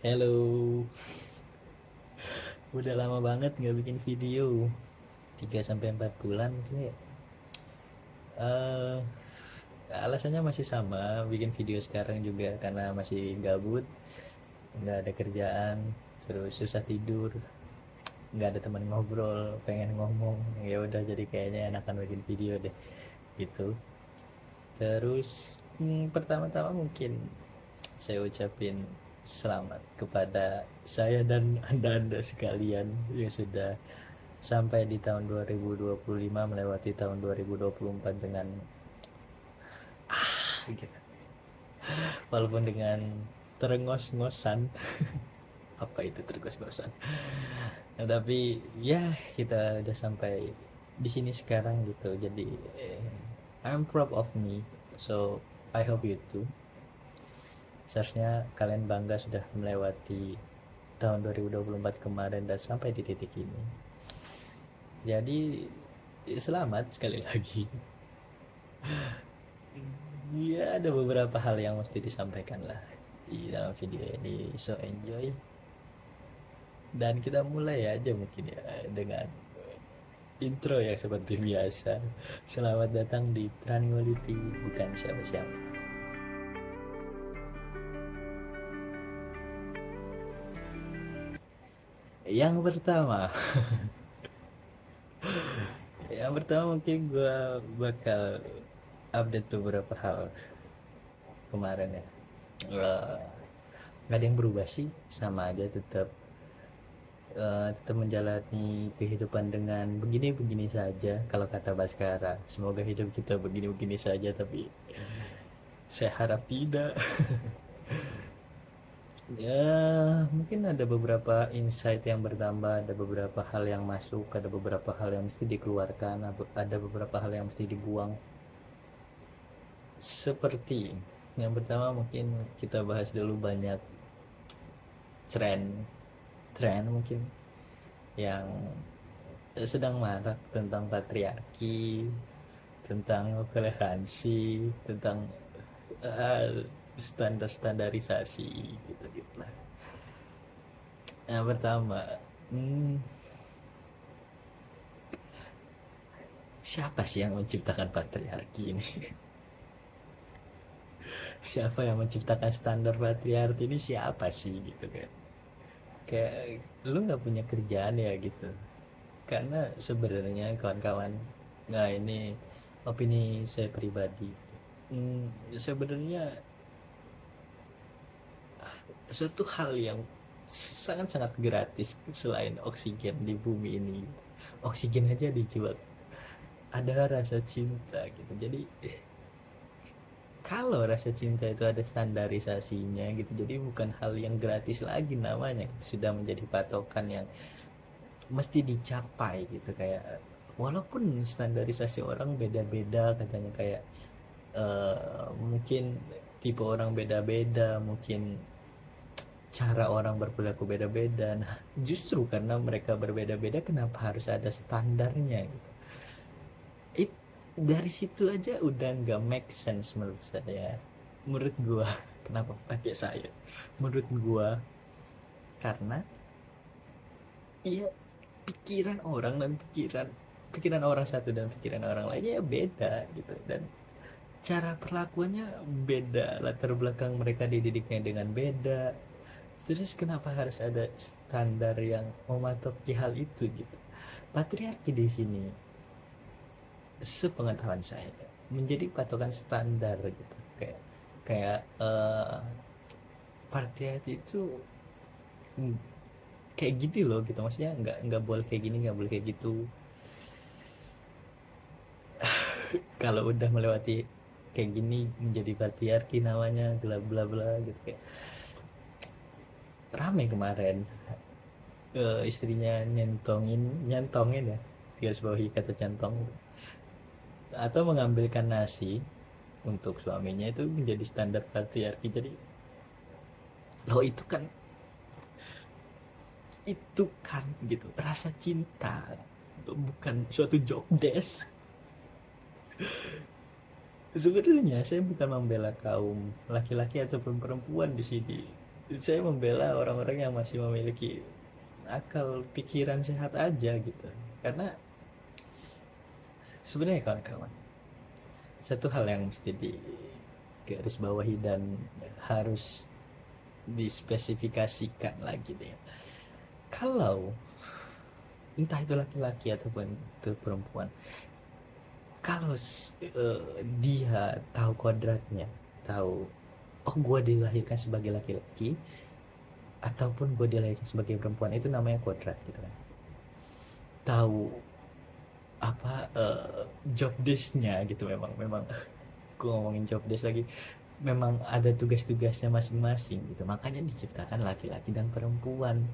Hello, udah lama banget nggak bikin video, 3 sampai 4 bulan mungkin ya. Eh, Alasannya masih sama, bikin video sekarang juga karena masih gabut, nggak ada kerjaan, terus susah tidur, nggak ada teman ngobrol, pengen ngomong, ya udah jadi kayaknya enakan bikin video deh, gitu. Terus pertama-tama mungkin saya ucapin selamat kepada saya dan anda-anda sekalian yang sudah sampai di tahun 2025 melewati tahun 2024 dengan gitu. Walaupun dengan terengos-ngosan. Apa itu terengos-ngosan? Nah, tapi ya kita udah sampai di sini sekarang gitu. Jadi I'm proud of me. So I hope you too. Seharusnya kalian bangga sudah melewati tahun 2024 kemarin dan sampai di titik ini. Jadi selamat sekali lagi. Ya ada beberapa hal yang mesti disampaikan lah di dalam video ini, so enjoy. Dan kita mulai aja mungkin ya dengan intro yang seperti biasa. Selamat datang di Tranquility, bukan siapa-siapa. Yang pertama, yang pertama mungkin gue bakal update beberapa hal kemarin ya. Eh, nggak ada yang berubah sih, sama aja tetap menjalani kehidupan dengan begini-begini saja. Kalau kata Baskara, semoga hidup kita begini-begini saja, tapi saya harap tidak. Ya mungkin ada beberapa insight yang bertambah, ada beberapa hal yang masuk, ada beberapa hal yang mesti dikeluarkan, ada beberapa hal yang mesti dibuang. Seperti yang pertama mungkin kita bahas dulu banyak tren tren mungkin yang sedang marak tentang patriarki, tentang toleransi, tentang standarisasi gitu gitu lah. Yang pertama, hmm, siapa sih yang menciptakan patriarki ini? Siapa yang menciptakan standar patriarki ini, siapa sih gitu kan? Kayak lu nggak punya kerjaan ya gitu. Karena sebenarnya kawan-kawan, nah ini opini saya pribadi. Sebenarnya suatu hal yang sangat-sangat gratis selain oksigen di bumi ini. Oksigen aja dijual. Ada rasa cinta gitu. Jadi kalau rasa cinta itu ada standarisasinya gitu. Jadi bukan hal yang gratis lagi namanya. Sudah menjadi patokan yang mesti dicapai gitu, kayak walaupun standarisasi orang beda-beda katanya, kayak mungkin tipe orang beda-beda, mungkin cara orang berperilaku beda-beda. Nah, justru karena mereka berbeda-beda, kenapa harus ada standarnya gitu? Dari situ aja udah nggak make sense menurut saya. Menurut gua, kenapa pakai saya? Menurut gua, karena iya, pikiran orang dan pikiran orang satu dan pikiran orang lainnya ya beda gitu, dan cara perlakuannya beda, latar belakang mereka dididiknya dengan beda. Terus kenapa harus ada standar yang mematoki hal itu gitu? Patriarki di sini, sepengetahuan saya, menjadi patokan standar gitu. Kayak kayak patriarki itu mm, kayak gini loh gitu, maksudnya nggak boleh kayak gini, nggak boleh kayak gitu. Kalau udah melewati kayak gini menjadi patriarki namanya, bla bla bla gitu. Kayak rame kemarin, istrinya nyantongin ya, garis bawahi kata centong, atau mengambilkan nasi untuk suaminya itu menjadi standar patriarki. Jadi lo itu kan gitu rasa cinta, bukan suatu job desk. Sebenarnya saya bukan membela kaum laki-laki ataupun perempuan di sini. Saya membela orang-orang yang masih memiliki akal pikiran sehat aja gitu. Karena sebenarnya kawan-kawan, satu hal yang mesti digaris bawahi dan harus dispesifikasikan lagi deh. Kalau entah itu laki-laki ataupun itu perempuan, kalau dia tahu kodratnya, tahu oh gue dilahirkan sebagai laki-laki ataupun gue dilahirkan sebagai perempuan, itu namanya kodrat gitu kan. Tahu apa job desk-nya gitu, memang memang gue ngomongin job desk lagi, memang ada tugas-tugasnya masing-masing gitu, makanya diciptakan laki-laki dan perempuan.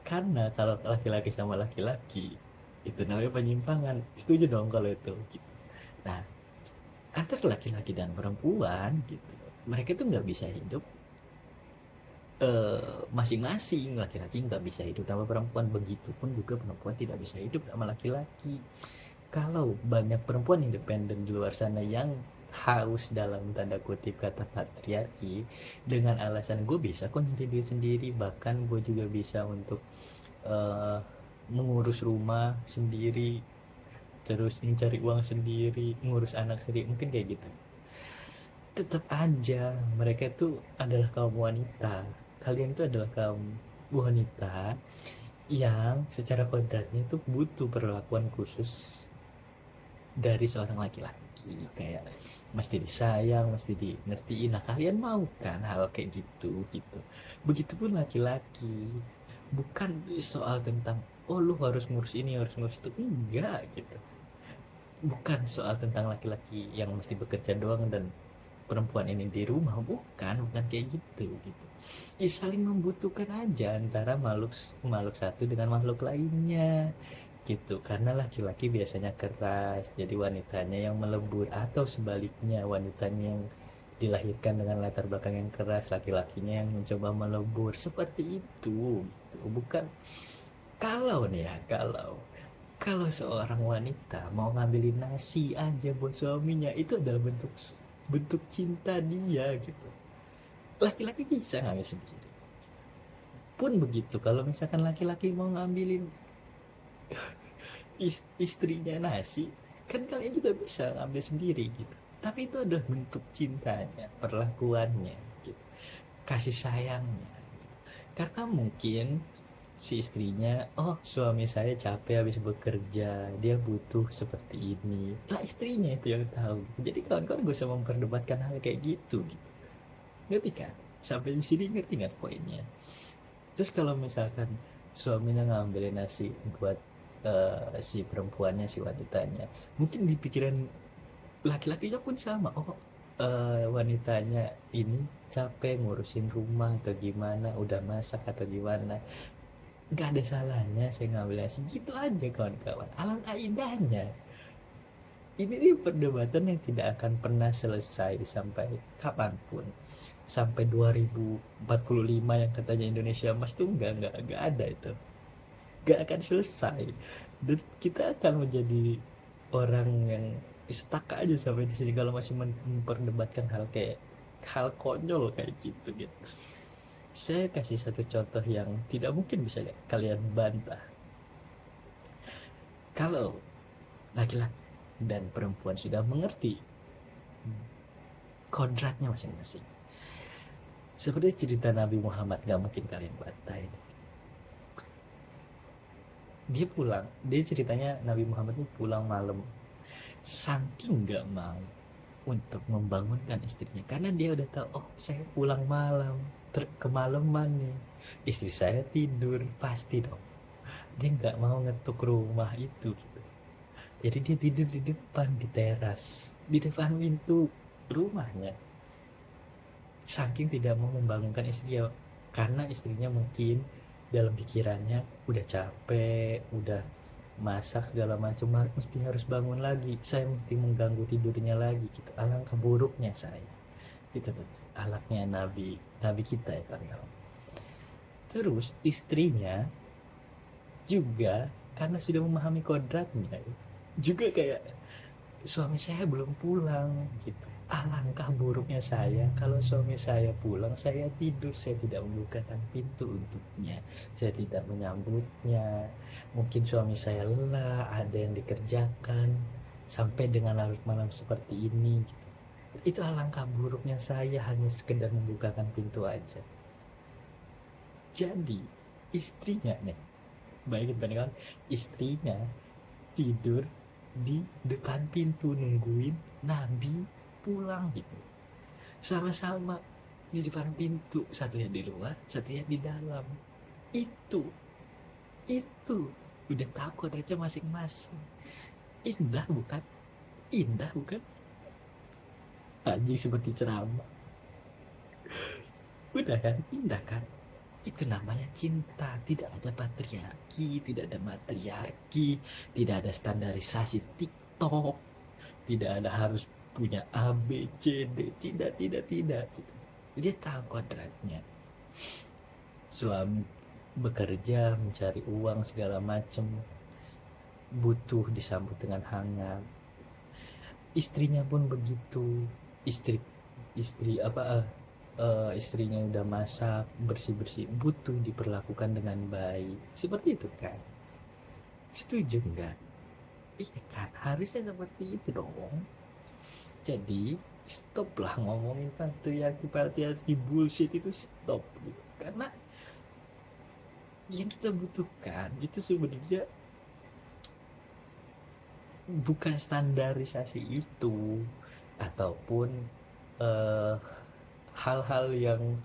Karena kalau laki-laki sama laki-laki itu namanya penyimpangan, setuju dong kalau itu gitu. Nah, antara laki-laki dan perempuan gitu, mereka tuh nggak bisa hidup masing-masing. Laki-laki nggak bisa hidup tanpa perempuan, begitupun juga perempuan tidak bisa hidup sama laki-laki. Kalau banyak perempuan independen di luar sana yang haus dalam tanda kutip kata patriarki, dengan alasan gue bisa kok nyari duit sendiri, bahkan gue juga bisa untuk eh, mengurus rumah sendiri, terus mencari uang sendiri, ngurus anak sendiri, mungkin kayak gitu, tetap aja mereka itu adalah kaum wanita. Kalian itu adalah kaum wanita yang secara kodratnya itu butuh perlakuan khusus dari seorang laki-laki, kayak mesti disayang, mesti di ngertiin. Nah, kalian mau kan hal kayak gitu gitu. Begitupun laki-laki, bukan soal tentang oh lu harus ngurus ini harus ngurus itu, enggak gitu. Bukan soal tentang laki-laki yang mesti bekerja doang dan perempuan ini di rumah, bukan kayak gitu gitu. Ya, saling membutuhkan aja antara makhluk makhluk satu dengan makhluk lainnya gitu. Karena laki-laki biasanya keras, jadi wanitanya yang melebur, atau sebaliknya wanitanya yang dilahirkan dengan latar belakang yang keras, laki-lakinya yang mencoba melebur, seperti itu gitu. Bukan kalau nih ya, kalau seorang wanita mau ngambilin nasi aja buat suaminya, itu adalah bentuk bentuk cinta dia gitu. Laki-laki bisa ngambil sendiri. Pun begitu kalau misalkan laki-laki mau ngambilin istrinya nasi, kan kalian juga bisa ngambil sendiri gitu. Tapi itu adalah bentuk cintanya, perlakuannya gitu. Kasih sayangnya gitu. Karena mungkin si istrinya, oh suami saya capek habis bekerja, dia butuh seperti ini, lah istrinya itu yang tahu gitu. Jadi kawan-kawan gak usah memperdebatkan hal kayak gitu. Ngerti kan? Sampai di sini ngerti nggak poinnya? Terus kalau misalkan suaminya ngambilin nasi buat si perempuannya, si wanitanya, mungkin di pikiran laki-lakinya pun sama. Oh, wanitanya ini capek ngurusin rumah atau gimana, udah masak atau gimana, nggak ada salahnya saya ngambil nasi, gitu aja kawan-kawan. Alangkah indahnya. Ini nih perdebatan yang tidak akan pernah selesai sampai kapanpun. Sampai 2045 yang katanya Indonesia Emas tuh nggak ada itu. Nggak akan selesai. Dan kita akan menjadi orang yang stuck aja sampai di sini kalau masih memperdebatkan hal kayak hal konyol kayak gitu. Saya kasih satu contoh yang tidak mungkin bisa kalian bantah. Kalau laki-laki dan perempuan sudah mengerti kodratnya masing-masing, seperti cerita Nabi Muhammad, gak mungkin kalian bantah ini. Dia ceritanya Nabi Muhammad ini pulang malam, saking gak mau untuk membangunkan istrinya, karena dia udah tahu, oh saya pulang malam, kemalaman nih, istri saya tidur pasti dong. Dia nggak mau ngetuk rumah itu gitu. Jadi dia tidur di depan, di teras, di depan pintu rumahnya, saking tidak mau membangunkan istri ya. Karena istrinya mungkin dalam pikirannya udah capek, udah masak segala macam, mesti harus bangun lagi, saya mesti mengganggu tidurnya lagi gitu. Alangkah buruknya saya. Itu tuh alaknya nabi nabi kita ya kawan-kawan. Terus istrinya juga karena sudah memahami kodratnya juga kayak, suami saya belum pulang gitu, Alangkah buruknya saya kalau suami saya pulang, saya tidur, saya tidak membukakan pintu untuknya, saya tidak menyambutnya. Mungkin suami saya lelah, ada yang dikerjakan, sampai dengan larut malam seperti ini gitu. Itu alangkah buruknya saya hanya sekedar membukakan pintu aja. Jadi istrinya nih, bayangin istrinya tidur di depan pintu nungguin Nabi pulang gitu, sama-sama di depan pintu, satunya di luar satunya di dalam. Itu itu udah takut aja masing-masing. Indah bukan? Indah bukan? Anjing seperti ceramah. Udah kan? Indah kan? Itu namanya cinta. Tidak ada patriarki, tidak ada matriarki, tidak ada standarisasi TikTok, tidak ada harus punya A B C D, tidak gitu. Dia tahu kodratnya. Suami bekerja mencari uang segala macem, butuh disambut dengan hangat. Istrinya pun begitu. Istri istri apa eh, eh, istrinya udah masak bersih bersih, butuh diperlakukan dengan baik, seperti itu kan? Setuju nggak? Iya kan, harusnya seperti itu dong. Jadi stop lah ngomongin patriarki bullshit itu, stop gitu. Karena yang kita butuhkan itu sebenarnya bukan standarisasi itu, ataupun eh, hal-hal yang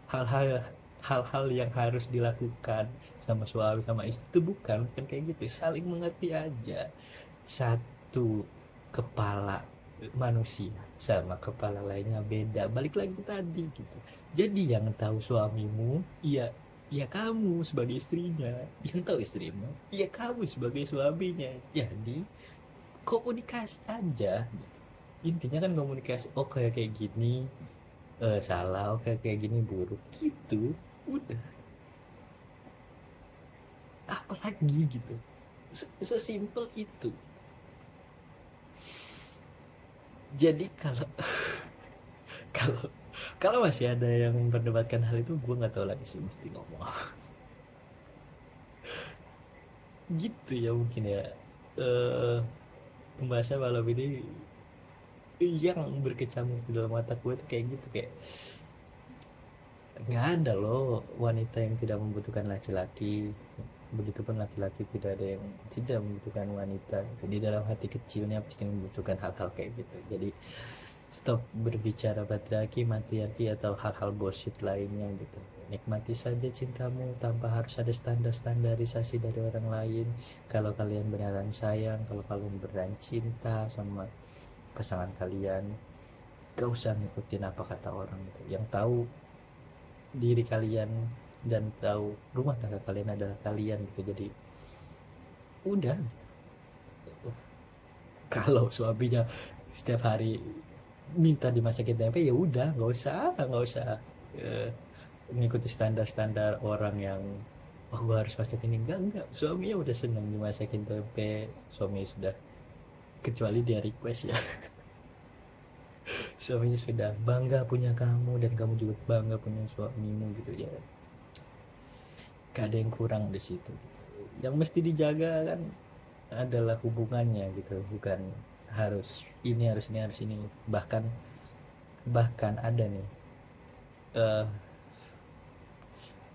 hal-hal hal-hal yang harus dilakukan sama suami sama istri, itu bukan kayak gitu. Saling mengerti aja. Satu kepala manusia sama kepala lainnya beda, balik lagi tadi gitu. Jadi yang tahu suamimu, ya ya kamu sebagai istrinya. Yang tahu istrimu, ya kamu sebagai suaminya. Jadi komunikasi aja gitu. Intinya kan komunikasi. Oh kayak kayak gini salah, oh kayak gini buruk gitu. Udah, apalagi gitu. Sesimpel itu. Jadi kalau kalau kalau masih ada yang memperdebatkan hal itu, gue nggak tahu lagi sih mesti ngomong apa. Gitu ya mungkin ya. eh Pembahasan malam ini yang berkecamuk di dalam mata gue tuh kayak gitu, kayak nggak ada loh wanita yang tidak membutuhkan laki-laki, begitupun laki-laki tidak ada yang tidak membutuhkan wanita gitu. Di dalam hati kecilnya pasti membutuhkan hal-hal kayak gitu. Jadi stop berbicara patriarki, matriarki, atau hal-hal bullshit lainnya gitu. Nikmati saja cintamu tanpa harus ada standar-standarisasi dari orang lain. Kalau kalian beneran sayang, kalau kalian beneran cinta sama pasangan kalian, gak usah ngikutin apa kata orang itu. Yang tahu diri kalian dan tahu rumah tangga kalian adalah kalian gitu. Jadi udah gitu. Kalau suaminya setiap hari minta dimasakin tempe, ya udah nggak usah eh, ngikuti standar-standar orang yang oh gua harus masak ini. Enggak, suaminya udah seneng dimasakin tempe, suami sudah, kecuali dia request ya. Suaminya sudah bangga punya kamu dan kamu juga bangga punya suamimu gitu ya. Gak ada yang kurang di situ. Yang mesti dijaga kan adalah hubungannya gitu, bukan harus ini. Bahkan ada nih eh,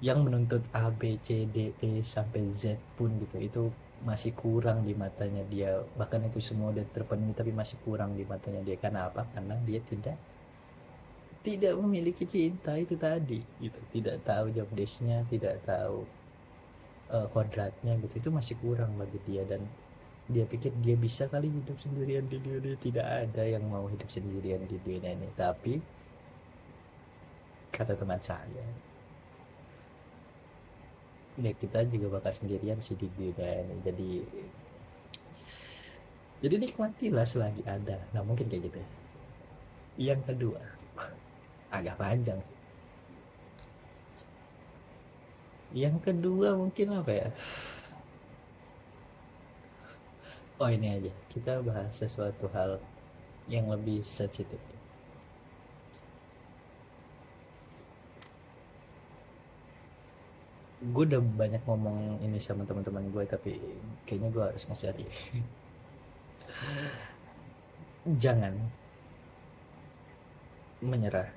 yang menuntut A B C D E sampai Z pun gitu, itu masih kurang di matanya dia. Bahkan itu semua udah terpenuhi tapi masih kurang di matanya dia. Karena apa? Karena dia tidak tidak memiliki cinta itu tadi gitu, tidak tahu job desk-nya, tidak tahu kodratnya gitu. Itu masih kurang bagi dia, dan dia pikir dia bisa kali hidup sendirian di dunia. Tidak ada yang mau hidup sendirian di dunia ini. Tapi kata teman saya, ya kita juga bakal sendirian sih di dunia ini. Jadi nikmatilah selagi ada. Nah mungkin kayak gitu. Yang kedua, agak panjang. Yang kedua mungkin apa ya? Oh ini aja, kita bahas sesuatu hal yang lebih sensitif. Gue udah banyak ngomong ini sama teman-teman gue, tapi kayaknya gue harus ngasih hari. Jangan menyerah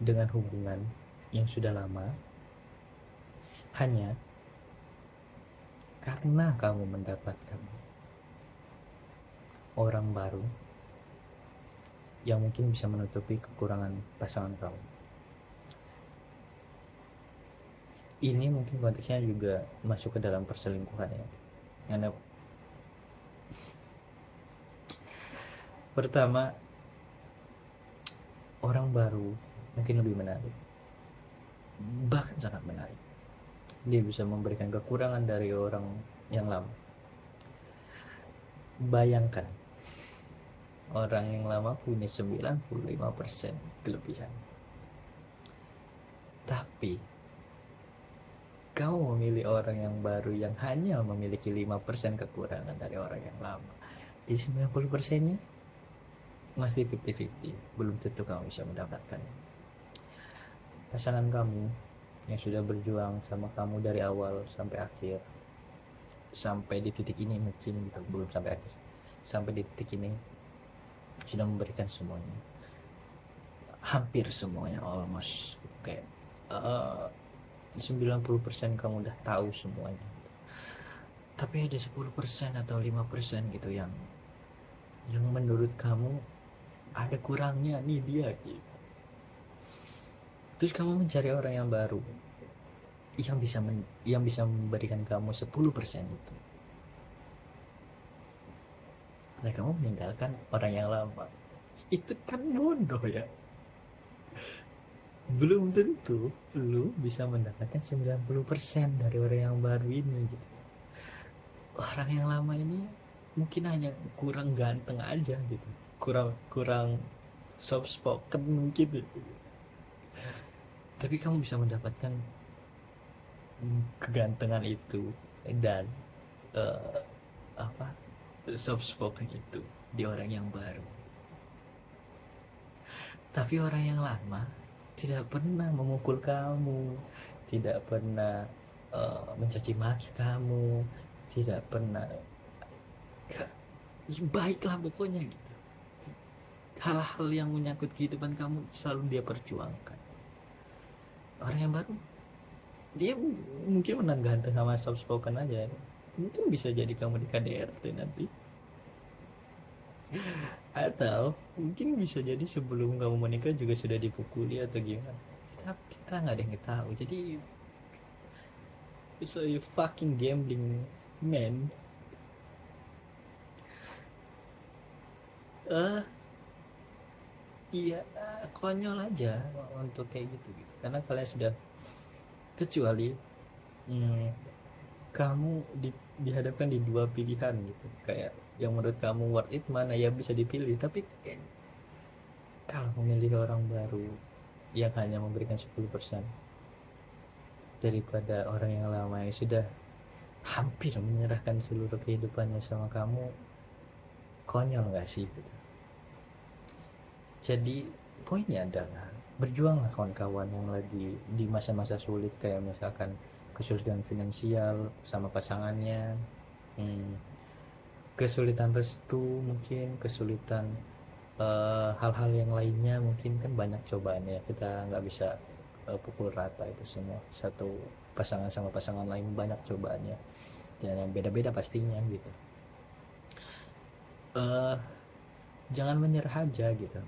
dengan hubungan yang sudah lama hanya karena kamu mendapatkan orang baru yang mungkin bisa menutupi kekurangan pasangan kamu. Ini mungkin konteksnya juga masuk ke dalam perselingkuhan ya. Karena pertama, orang baru mungkin lebih menarik, bahkan sangat menarik. Dia bisa memberikan kekurangan dari orang yang lama. Bayangkan, orang yang lama punya 95% kelebihan, tapi kamu memilih orang yang baru yang hanya memiliki 5% kekurangan dari orang yang lama. Di 90%-nya masih 50-50, belum tentu kamu bisa mendapatkan pasangan kamu yang sudah berjuang sama kamu dari awal sampai akhir, sampai di titik ini mungkin gitu, belum sampai akhir, sampai di titik ini sudah memberikan semuanya, hampir semuanya, almost kayak 90% kamu udah tahu semuanya, tapi ada 10% atau 5% gitu yang menurut kamu ada kurangnya nih dia gitu. Terus kamu mencari orang yang baru yang bisa memberikan kamu 10% itu. Nah, kamu meninggalkan orang yang lama. Itu kan bodoh ya. Belum tentu lu bisa mendapatkan 90% dari orang yang baru ini gitu. Orang yang lama ini mungkin hanya kurang ganteng aja gitu. Kurang kurang soft spoken mungkin gitu. Tapi kamu bisa mendapatkan kegantengan itu dan uh, apa soft spoken itu di orang yang baru. Tapi orang yang lama tidak pernah memukul kamu, tidak pernah mencaci maki kamu, tidak pernah baiklah pokoknya gitu. Hal-hal yang menyangkut kehidupan kamu selalu dia perjuangkan. Orang yang baru, dia mungkin menang ganteng sama soft spoken aja, mungkin bisa jadi kamu di KDRT nanti, atau mungkin bisa jadi sebelum kamu menikah juga sudah dipukuli atau gimana. Kita nggak ada yang tahu. Jadi it's a fucking gambling man. Iya, konyol aja untuk kayak gitu gitu, karena kalian sudah, kecuali hmm, kamu dihadapkan di dua pilihan gitu, kayak yang menurut kamu worth it mana ya bisa dipilih. Tapi kalau memilih orang baru yang hanya memberikan 10% daripada orang yang lama yang sudah hampir menyerahkan seluruh kehidupannya sama kamu, konyol gak sih gitu. Jadi poinnya adalah berjuanglah kawan-kawan yang lagi di masa-masa sulit, kayak misalkan kesulitan finansial sama pasangannya, kesulitan restu, mungkin kesulitan hal-hal yang lainnya, mungkin kan banyak cobaannya, kita nggak bisa pukul rata itu semua. Satu pasangan sama pasangan lain banyak cobaannya dan yang beda-beda pastinya gitu. Jangan menyerah aja gitu,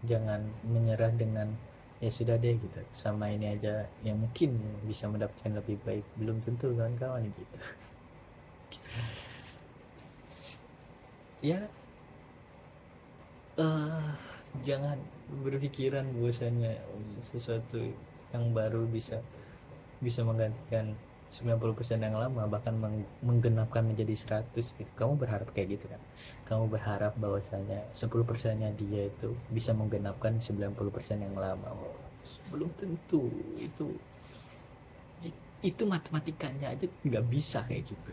jangan menyerah dengan ya sudah deh gitu, sama ini aja yang mungkin bisa mendapatkan lebih baik, belum tentu kawan-kawan gitu. Ya jangan berpikiran bahwasanya sesuatu yang baru bisa menggantikan 90% yang lama, bahkan menggenapkan menjadi 100 gitu. Kamu berharap kayak gitu kan? Kamu berharap bahwasanya 10%-nya dia itu bisa menggenapkan 90% yang lama. Oh, belum tentu. Itu matematikanya aja nggak bisa kayak gitu.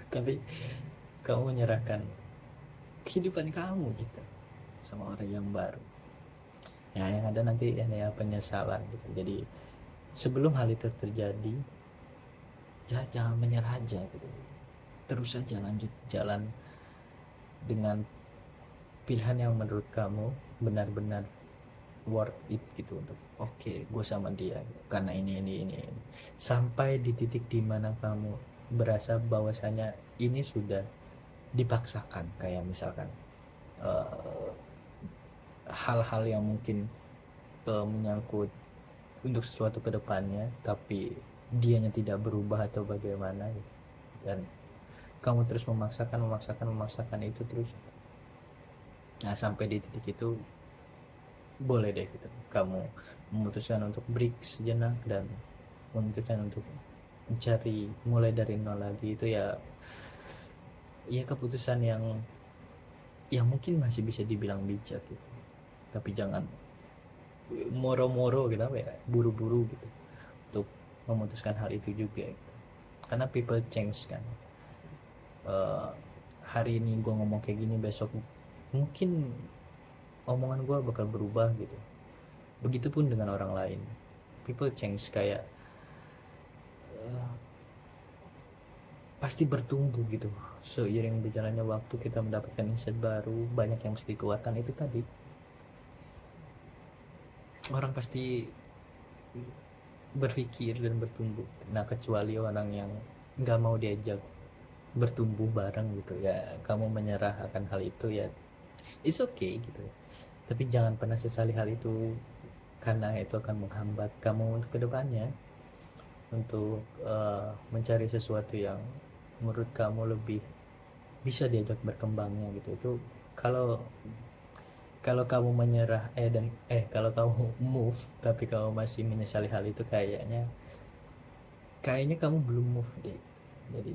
Tapi kamu menyerahkan kehidupan kamu gitu sama orang yang baru. Ya yang ada nanti ya penyesalan gitu. Jadi sebelum hal itu terjadi, ya jangan menyerah aja gitu. Terus aja lanjut jalan dengan pilihan yang menurut kamu benar-benar worth it gitu, untuk oke, gue sama dia gitu, karena ini sampai di titik dimana kamu berasa bahwasanya ini sudah dipaksakan, kayak misalkan eh, hal-hal yang mungkin menyangkut untuk sesuatu ke depannya tapi dianya tidak berubah atau bagaimana gitu. Dan kamu terus memaksakan itu terus, nah sampai di titik itu boleh deh gitu kamu memutuskan untuk break sejenak dan memutuskan untuk mencari mulai dari nol lagi. Itu ya keputusan yang mungkin masih bisa dibilang bijak gitu, tapi jangan moro-moro gitu, apa ya, buru-buru gitu untuk memutuskan hal itu juga gitu. Karena people change kan. Eh, hari ini gue ngomong kayak gini, besok mungkin omongan gue bakal berubah gitu. Begitupun dengan orang lain, people change, kayak eh, pasti bertumbuh gitu. Seiring berjalannya waktu kita mendapatkan insight baru, banyak yang mesti dikeluarkan. Itu tadi, orang pasti berpikir dan bertumbuh. Nah kecuali orang yang nggak mau diajak bertumbuh bareng gitu, ya kamu menyerah akan hal itu, ya it's okay gitu. Tapi jangan pernah sesali hal itu, karena itu akan menghambat kamu untuk kedepannya, untuk mencari sesuatu yang menurut kamu lebih bisa diajak berkembangnya gitu. Itu kalau kalau kamu menyerah kalau kamu move tapi kamu masih menyesali hal itu, kayaknya kamu belum move deh. Jadi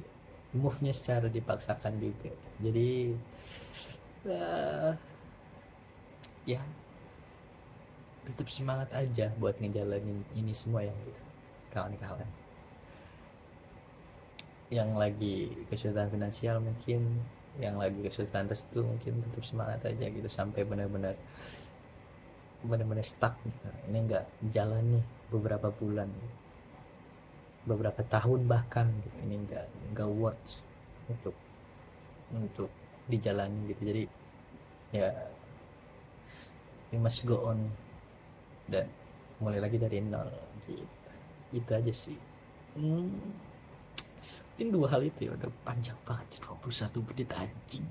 move-nya secara dipaksakan juga. Jadi uh, ya tetap semangat aja buat ngejalanin ini semua ya gitu, kawan-kawan yang lagi kesulitan finansial, mungkin yang lagi kesulitan restu, mungkin tetap semangat aja gitu sampai benar-benar stuck gitu. Ini enggak jalan nih beberapa bulan, beberapa tahun bahkan gitu, ini enggak worth untuk dijalani gitu. Jadi ya we must go on dan mulai lagi dari nol gitu. Itu aja sih. Mungkin dua hal itu ya, udah panjang banget 21 menit anjing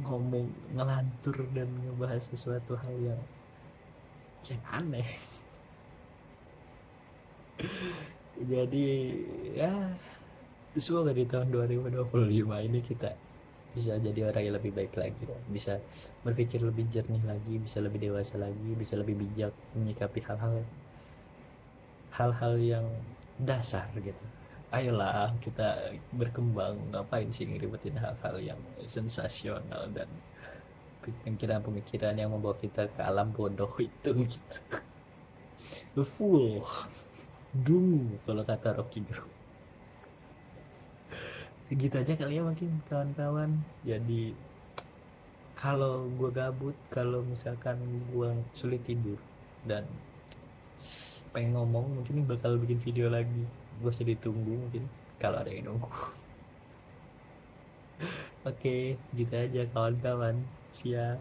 ngomong ngelantur dan ngebahas sesuatu hal yang aneh. Jadi ya semoga di tahun 2025 ini kita bisa jadi orang yang lebih baik lagi, bisa berpikir lebih jernih lagi, bisa lebih dewasa lagi, bisa lebih bijak menyikapi hal-hal yang dasar gitu. Ayolah kita berkembang, ngapain sih ngeribetin hal-hal yang sensasional dan pemikiran-pemikiran yang membawa kita ke alam bodoh itu gitu. Full dulu kalau kata Rocky Gerung. Segitu aja kali ya mungkin kawan-kawan. Jadi kalau gue gabut, kalau misalkan gue sulit tidur dan pengen ngomong, mungkin bakal bikin video lagi. Gue sedih tunggu mungkin kalau ada yang nunggu. Oke, gitu aja kawan-kawan. Siap.